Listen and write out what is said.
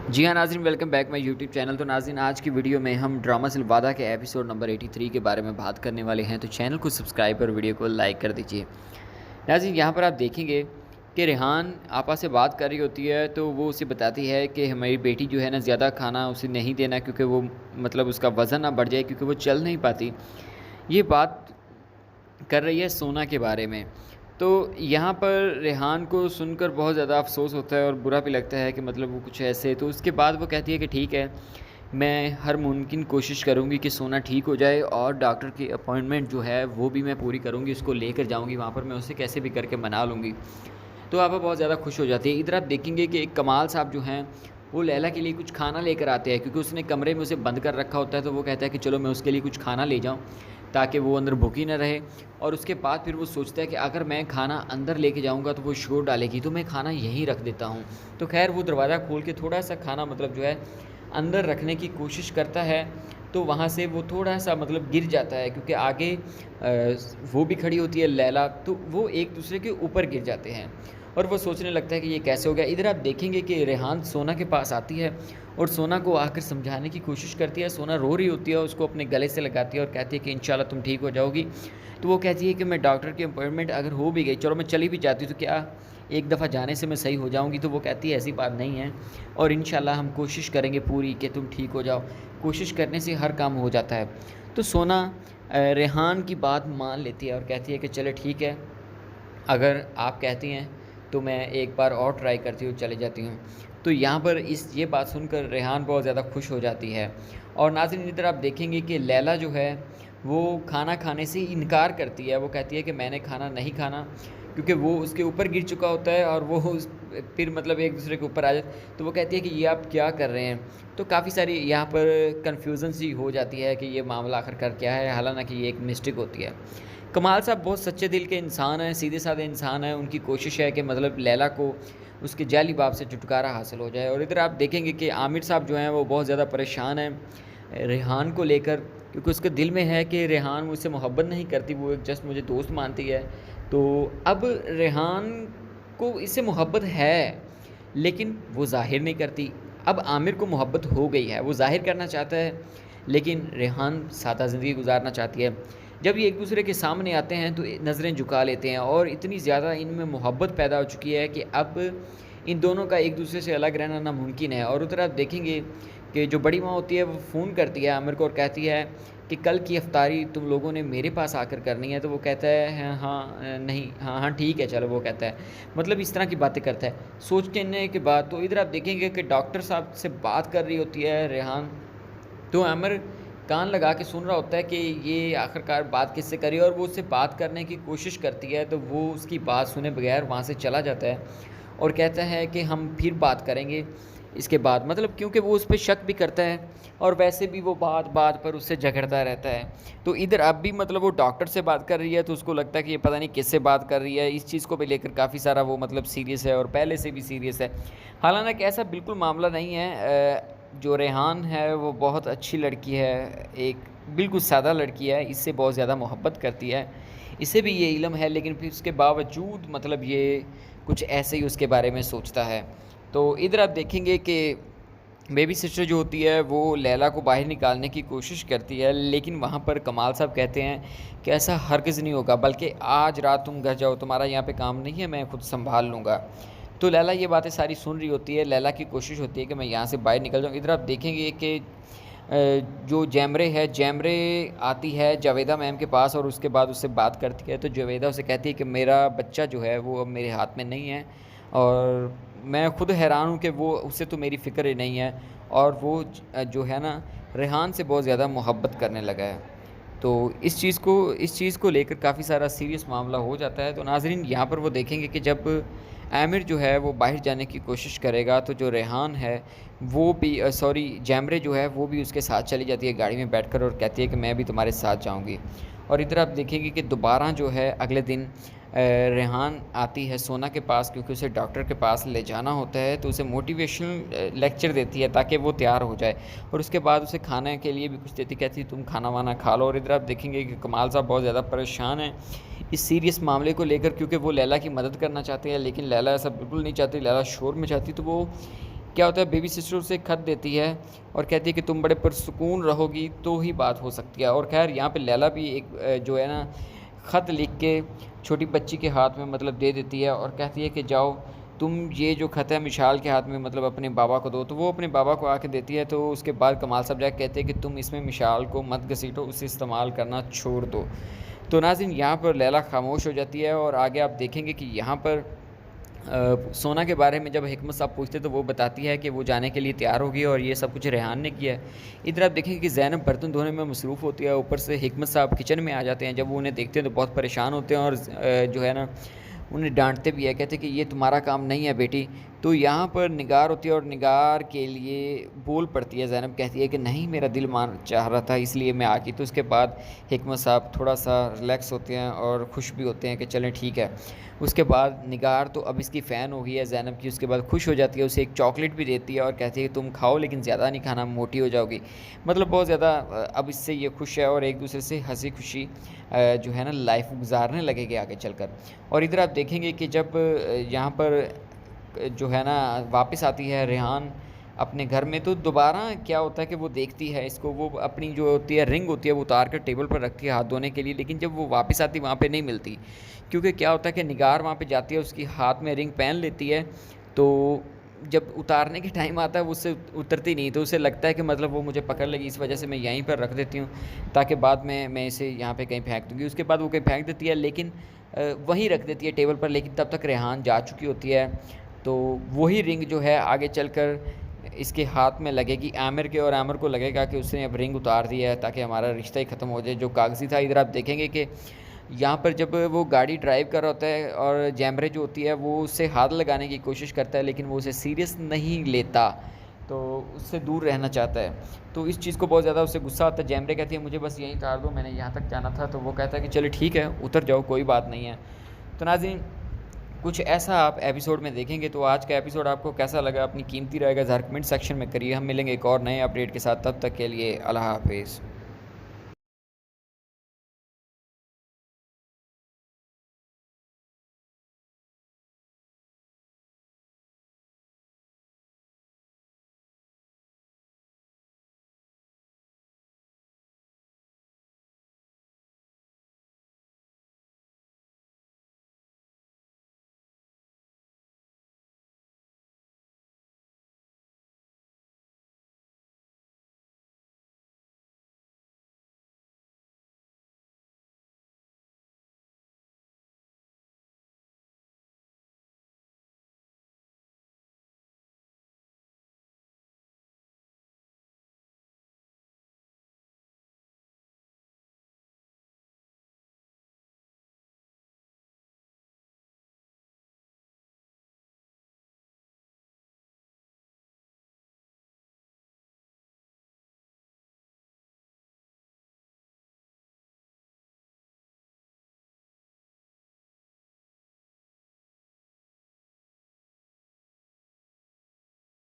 जी हाँ नाज़रीन, welcome back my YouTube channel. तो नाज़रीन, आज की वीडियो में हम ड्रामा सिलवादा के एपिसोड नंबर 83 के बारे में बात करने वाले हैं। तो चैनल को सब्सक्राइब और वीडियो को लाइक कर दीजिए। नाज़रीन, यहाँ पर आप देखेंगे कि रेहान आपा से बात कर रही होती है, तो वो उसे बताती है कि हमारी बेटी जो है ना, ज़्यादा खाना उसे नहीं देना, क्योंकि वो मतलब उसका वज़न ना बढ़ जाए, क्योंकि वो चल नहीं पाती। ये बात कर रही है सोना के बारे में। तो यहाँ पर रेहान को सुनकर बहुत ज़्यादा अफ़सोस होता है और बुरा भी लगता है कि मतलब वो कुछ ऐसे। तो उसके बाद वो कहती है कि ठीक है, मैं हर मुमकिन कोशिश करूँगी कि सोना ठीक हो जाए, और डॉक्टर की अपॉइंटमेंट जो है वो भी मैं पूरी करूँगी, उसको लेकर जाऊँगी वहाँ पर, मैं उसे कैसे भी करके मना लूँगी। तो आपा बहुत ज़्यादा खुश हो जाती है। इधर आप देखेंगे कि एक कमाल साहब जो हैं, वो लैला के लिए कुछ खाना लेकर आते हैं, क्योंकि उसने कमरे में उसे बंद कर रखा होता है। तो वो कहता है कि चलो मैं उसके लिए कुछ खाना ले जाऊँ, ताकि वो अंदर भूखी ना रहे। और उसके बाद फिर वो सोचता है कि अगर मैं खाना अंदर लेके जाऊँगा तो वो शोर डालेगी, तो मैं खाना यहीं रख देता हूँ। तो ख़ैर वो दरवाज़ा खोल के थोड़ा-सा खाना मतलब जो है अंदर रखने की कोशिश करता है, तो वहाँ से वो थोड़ा-सा मतलब गिर जाता है, क्योंकि आगे वो भी खड़ी होती है लैला, तो वो एक दूसरे के ऊपर गिर जाते हैं। और वो सोचने लगता है कि ये कैसे हो गया। इधर आप देखेंगे कि रेहान सोना के पास आती है और सोना को आकर समझाने की कोशिश करती है। सोना रो रही होती है, उसको अपने गले से लगाती है और कहती है कि इंशाल्लाह तुम ठीक हो जाओगी। तो वो कहती है कि मैं डॉक्टर की अपॉइंटमेंट अगर हो भी गई, चलो मैं चली भी जाती, तो क्या एक दफ़ा जाने से मैं सही हो जाऊँगी? तो वो कहती है ऐसी बात नहीं है, और इंशाल्लाह हम कोशिश करेंगे पूरी कि तुम ठीक हो जाओ। कोशिश करने से हर काम हो जाता है। तो सोना रेहान की बात मान लेती है और कहती है कि चलो ठीक है, अगर आप कहती हैं तो मैं एक बार और ट्राई करती हूँ, चली जाती हूँ। तो यहाँ पर इस ये बात सुनकर रेहान बहुत ज़्यादा खुश हो जाती है। और नाज़रीन, इधर आप देखेंगे कि लैला जो है वो खाना खाने से इनकार करती है। वो कहती है कि मैंने खाना नहीं खाना, क्योंकि वो उसके ऊपर गिर चुका होता है और वो उस फिर मतलब एक दूसरे के ऊपर आ जाए। तो वो कहती है कि ये आप क्या कर रहे हैं? तो काफ़ी सारी यहाँ पर कन्फ्यूज़न सी हो जाती है कि ये मामला आखिरकार क्या है, हालांकि ये एक मिस्टेक होती है। कमाल साहब बहुत सच्चे दिल के इंसान हैं, सीधे-साधे इंसान हैं। उनकी कोशिश है कि मतलब लैला को उसके जाली बाप से छुटकारा हासिल हो जाए। और इधर आप देखेंगे कि आमिर साहब जो हैं वो बहुत ज़्यादा परेशान हैं रेहान को लेकर, क्योंकि उसके दिल में है कि रेहान मुझसे मोहब्बत नहीं करती, वो एक जस्ट मुझे दोस्त मानती है। तो अब रेहान को इससे मोहब्बत है, लेकिन वो ज़ाहिर नहीं करती। अब आमिर को मोहब्बत हो गई है, वो ज़ाहिर करना चाहता है, लेकिन रेहान सादा ज़िंदगी गुज़ारना चाहती है। जब ये एक दूसरे के सामने आते हैं तो नज़रें झुका लेते हैं, और इतनी ज़्यादा इनमें मोहब्बत पैदा हो चुकी है कि अब इन दोनों का एक दूसरे से अलग रहना नामुमकिन है। और उधर आप देखेंगे कि जो बड़ी माँ होती है वो फ़ोन करती है आमिर को और कहती है कि कल की इफ्तारी तुम लोगों ने मेरे पास आकर करनी है। तो वो कहता है हाँ हाँ नहीं हाँ हाँ ठीक है चलो, वो कहता है मतलब इस तरह की बातें करता है सोचने के बाद। तो इधर आप देखेंगे कि डॉक्टर साहब से बात कर रही होती है रेहान, तो आमिर कान लगा के सुन रहा होता है कि ये आखिरकार बात किससे करी, और वो उससे बात करने की कोशिश करती है। तो वो उसकी बात सुने बगैर वहाँ से चला जाता है और कहता है कि हम फिर बात करेंगे इसके बाद, मतलब क्योंकि वो उस पर शक भी करता है, और वैसे भी वो बात बात पर उससे झगड़ता रहता है। तो इधर अब भी मतलब वो डॉक्टर से बात कर रही है, तो उसको लगता है कि ये पता नहीं किससे बात कर रही है। इस चीज़ को भी लेकर काफ़ी सारा वो मतलब सीरियस है, और पहले से भी सीरियस है। हालांकि ऐसा बिल्कुल मामला नहीं है। जो रेहान है वो बहुत अच्छी लड़की है, एक बिल्कुल सादा लड़की है, इससे बहुत ज़्यादा मोहब्बत करती है, इसे भी ये इल्म है, लेकिन फिर उसके बावजूद मतलब ये कुछ ऐसे ही उसके बारे में सोचता है। तो इधर आप देखेंगे कि बेबी सिस्टर जो होती है वो लैला को बाहर निकालने की कोशिश करती है, लेकिन वहाँ पर कमाल साहब कहते हैं कि ऐसा हरगिज़ नहीं होगा, बल्कि आज रात तुम घर जाओ, तुम्हारा यहाँ पे काम नहीं है, मैं खुद संभाल लूँगा। तो लैला ये बातें सारी सुन रही होती है, लैला की कोशिश होती है कि मैं यहाँ से बाहर निकल जाऊँ। इधर आप देखेंगे कि जो जैमरे है, जैमरे आती है जावेदा मैम के पास और उसके बाद उससे बात करती है। तो जावेदा उसे कहती है कि मेरा बच्चा जो है वो अब मेरे हाथ में नहीं है, और मैं खुद हैरान हूँ कि वो उससे तो मेरी फ़िक्र ही नहीं है, और वो जो है ना रेहान से बहुत ज़्यादा मोहब्बत करने लगा है। तो इस चीज़ को लेकर काफ़ी सारा सीरियस मामला हो जाता है। तो नाज़रीन, यहाँ पर वो देखेंगे कि जब आमिर जो है वो बाहर जाने की कोशिश करेगा, तो जो रेहान है वो भी सॉरी जैमरे जो है वो भी उसके साथ चली जाती है गाड़ी में बैठकर, और कहती है कि मैं भी तुम्हारे साथ जाऊँगी। और इधर आप देखेंगे कि दोबारा जो है अगले दिन रेहान आती है सोना के पास, क्योंकि उसे डॉक्टर के पास ले जाना होता है। तो उसे मोटिवेशनल लेक्चर देती है ताकि वो तैयार हो जाए, और उसके बाद उसे खाने के लिए भी कुछ देती, कहती तुम खाना वाना खा लो। और इधर आप देखेंगे कि कमाल साहब बहुत ज़्यादा परेशान हैं इस सीरियस मामले को लेकर, क्योंकि वो लैला की मदद करना चाहते हैं, लेकिन लैला ऐसा बिल्कुल नहीं चाहती, लैला शोर में चाहती। तो वो क्या होता है, बेबी सिस्टर उसे खत देती है और कहती है कि तुम बड़े पुरसुकून रहोगी तो ही बात हो सकती है। और खैर यहाँ पे लैला भी एक जो है ना ख़त लिख के छोटी बच्ची के हाथ में मतलब दे देती है और कहती है कि जाओ तुम ये जो ख़त है मिशाल के हाथ में मतलब अपने बाबा को दो। तो वो अपने बाबा को आके देती है। तो उसके बाद कमाल साहब जाके कहते हैं कि तुम इसमें मिशाल को मत घसीटो, उसे इस्तेमाल करना छोड़ दो। तो नाज़रीन यहाँ पर लैला खामोश हो जाती है और आगे आप देखेंगे कि यहाँ पर सोना के बारे में जब हिकमत साहब पूछते तो वो बताती है कि वो जाने के लिए तैयार होगी और ये सब कुछ रेहान ने किया है। इधर आप देखेंगे कि ज़ैनब बर्तन धोने में मसरूफ़ होती है, ऊपर से हिकमत साहब किचन में आ जाते हैं। जब वो उन्हें देखते हैं तो बहुत परेशान होते हैं और जो है ना उन्हें डांटते भी है, कहते कि ये तुम्हारा काम नहीं है बेटी। तो यहाँ पर निगार होती है और निगार के लिए बोल पड़ती है। ज़ैनब कहती है कि नहीं, मेरा दिल मान चाह रहा था इसलिए मैं आ गई। तो उसके बाद हिकमत साहब थोड़ा सा रिलैक्स होते हैं और खुश भी होते हैं कि चलें ठीक है। उसके बाद निगार तो अब इसकी फ़ैन हो गई है ज़ैनब की। उसके बाद खुश हो जाती है, उसे एक चॉकलेट भी देती है और कहती है कि तुम खाओ लेकिन ज़्यादा नहीं खाना, मोटी हो जाओगी। मतलब बहुत ज़्यादा अब इससे ये खुश है और एक दूसरे से हंसी खुशी जो है ना लाइफ गुजारने लगेगी आगे चलकर। और इधर आप देखेंगे कि जब यहाँ पर जो है ना वापस आती है रेहान अपने घर में, तो दोबारा क्या होता है कि वो देखती है इसको, वो अपनी जो होती है रिंग होती है वो उतार कर टेबल पर रखती है हाथ धोने के लिए। लेकिन जब वो वापस आती वहाँ पे नहीं मिलती, क्योंकि क्या होता है कि निगार वहाँ पे जाती है, उसकी हाथ में रिंग पहन लेती है। तो जब उतारने के टाइम आता है वो उससे उतरती नहीं, तो उसे लगता है कि मतलब वो मुझे पकड़ लेगी, इस वजह से मैं यहीं पर रख देती हूँ ताकि बाद में मैं इसे यहाँ पे कहीं फेंक दूँगी। उसके बाद वो कहीं फेंक देती है, लेकिन वहीं रख देती है टेबल पर। लेकिन तब तक रेहान जा चुकी होती है। तो वही रिंग जो है आगे चलकर इसके हाथ में लगेगी आमिर के, और आमिर को लगेगा कि उसने अब रिंग उतार दी है ताकि हमारा रिश्ता ही ख़त्म हो जाए जो कागज़ी था। इधर आप देखेंगे कि यहाँ पर जब वो गाड़ी ड्राइव कर रहा होता है और जैमरे जो होती है वो उससे हाथ लगाने की कोशिश करता है, लेकिन वो उसे सीरियस नहीं लेता, तो उससे दूर रहना चाहता है। तो इस चीज़ को बहुत ज़्यादा उससे गुस्सा आता है। जैमरे कहती है मुझे बस यहीं उतार दो, मैंने यहाँ तक जाना था। तो वो कहता है कि चलो ठीक है उतर जाओ, कोई बात नहीं है। तो नाज़रीन कुछ ऐसा आप एपिसोड में देखेंगे। तो आज का एपिसोड आपको कैसा लगा, अपनी कीमती राय का ज़रा कमेंट सेक्शन में करिए। हम मिलेंगे एक और नए अपडेट के साथ, तब तक के लिए अल्लाह हाफिज़।